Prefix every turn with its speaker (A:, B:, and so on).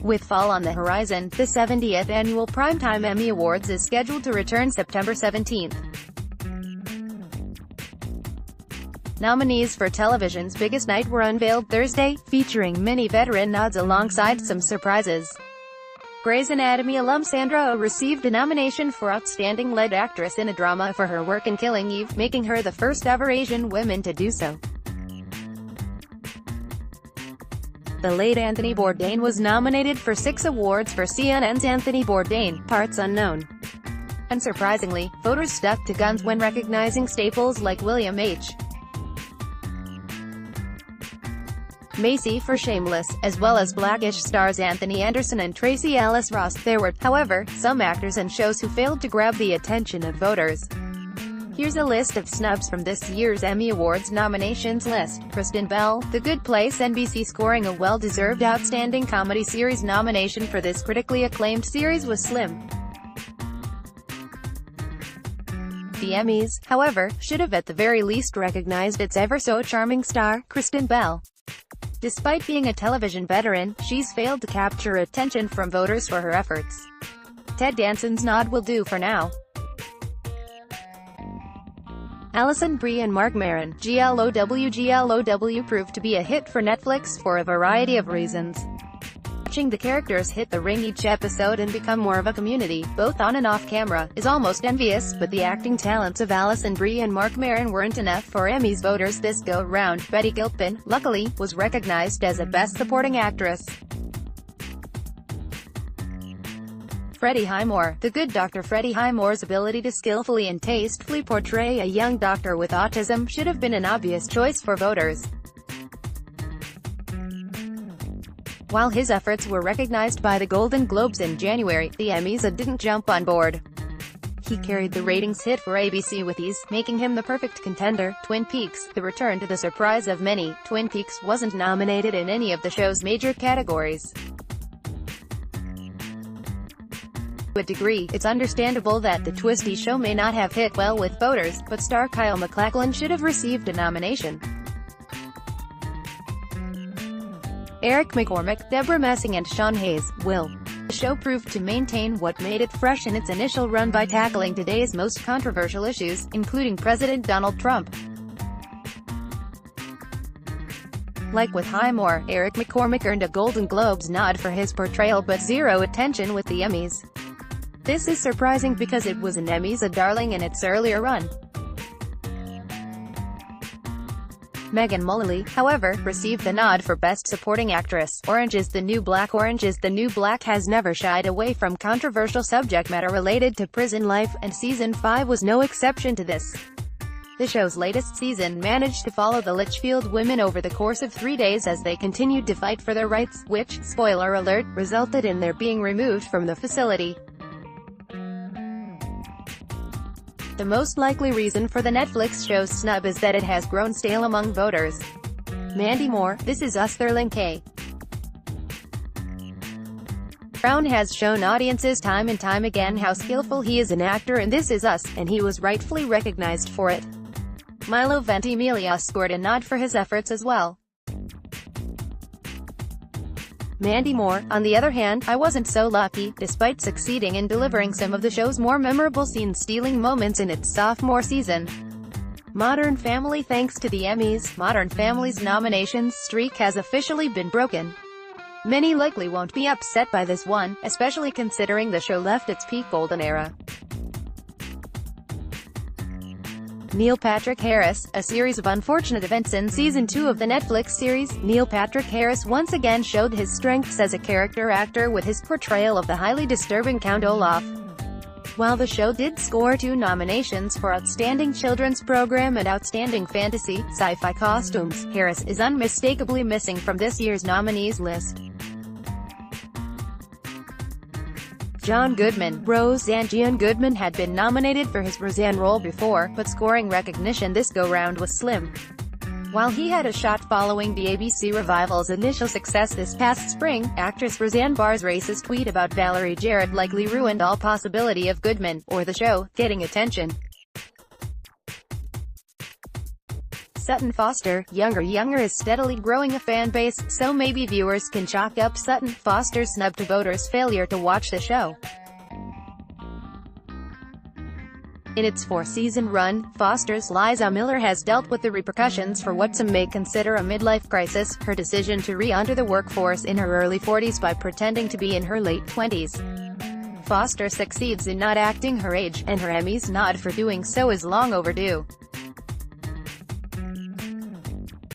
A: With fall on the horizon, the 70th annual Primetime Emmy Awards is scheduled to return September 17. Nominees for television's biggest night were unveiled Thursday, featuring many veteran nods alongside some surprises. Grey's Anatomy alum Sandra Oh received a nomination for Outstanding Lead Actress in a Drama for her work in Killing Eve, making her the first ever Asian woman to do so. The late Anthony Bourdain was nominated for 6 awards for CNN's Anthony Bourdain, Parts Unknown. Unsurprisingly, voters stuck to guns when recognizing staples like William H. Macy for Shameless, as well as Blackish stars Anthony Anderson and Tracee Ellis Ross. There were, however, some actors and shows who failed to grab the attention of voters. Here's a list of snubs from this year's Emmy Awards nominations list. Kristen Bell, The Good Place. NBC scoring a well-deserved Outstanding Comedy Series nomination for this critically acclaimed series was slim. The Emmys, however, should have at the very least recognized its ever-so-charming star, Kristen Bell. Despite being a television veteran, she's failed to capture attention from voters for her efforts. Ted Danson's nod will do for now. Alison Brie and Marc Maron, GLOW proved to be a hit for Netflix for a variety of reasons. Watching the characters hit the ring each episode and become more of a community, both on and off camera, is almost envious, but the acting talents of Alison Brie and Marc Maron weren't enough for Emmys voters this go-round. Betty Gilpin, luckily, was recognized as a Best Supporting Actress. Freddie Highmore, The Good Doctor. Freddie Highmore's ability to skillfully and tastefully portray a young doctor with autism should have been an obvious choice for voters. While his efforts were recognized by the Golden Globes in January, the Emmys didn't jump on board. He carried the ratings hit for ABC with ease, making him the perfect contender. Twin Peaks, the return to the surprise of many, Twin Peaks wasn't nominated in any of the show's major categories. To a degree, it's understandable that the twisty show may not have hit well with voters, but star Kyle MacLachlan should have received a nomination. Eric McCormack, Deborah Messing and Sean Hayes, Will. The show proved to maintain what made it fresh in its initial run by tackling today's most controversial issues, including President Donald Trump. Like with Highmore, Eric McCormack earned a Golden Globes nod for his portrayal but zero attention with the Emmys. This is surprising because it was an Emmys darling in its earlier run. Megan Mullally, however, received the nod for Best Supporting Actress. Orange is the New Black. Orange is the New Black has never shied away from controversial subject matter related to prison life, and Season 5 was no exception to this. The show's latest season managed to follow the Litchfield women over the course of 3 days as they continued to fight for their rights, which, spoiler alert, resulted in their being removed from the facility. The most likely reason for the Netflix show's snub is that it has grown stale among voters. Mandy Moore, This Is Us. Sterling K. Brown has shown audiences time and time again how skillful he is an actor in This Is Us, and he was rightfully recognized for it. Milo Ventimiglia scored a nod for his efforts as well. Mandy Moore, on the other hand, I wasn't so lucky, despite succeeding in delivering some of the show's more memorable scene-stealing moments in its sophomore season. Modern Family. Thanks to the Emmys, Modern Family's nominations streak has officially been broken. Many likely won't be upset by this one, especially considering the show left its peak golden era. Neil Patrick Harris, a series of unfortunate events in Season 2 of the Netflix series. Neil Patrick Harris once again showed his strengths as a character actor with his portrayal of the highly disturbing Count Olaf. While the show did score 2 nominations for Outstanding Children's Program and Outstanding Fantasy, Sci-Fi Costumes, Harris is unmistakably missing from this year's nominees list. John Goodman, Roseanne. John Goodman had been nominated for his Roseanne role before, but scoring recognition this go-round was slim. While he had a shot following the ABC revival's initial success this past spring, actress Roseanne Barr's racist tweet about Valerie Jarrett likely ruined all possibility of Goodman, or the show, getting attention. Sutton Foster, younger is steadily growing a fan base, so maybe viewers can chalk up Sutton Foster's snub to voters' failure to watch the show. In its four-season run, Foster's Liza Miller has dealt with the repercussions for what some may consider a midlife crisis, her decision to re-enter the workforce in her early 40s by pretending to be in her late 20s. Foster succeeds in not acting her age, and her Emmys nod for doing so is long overdue.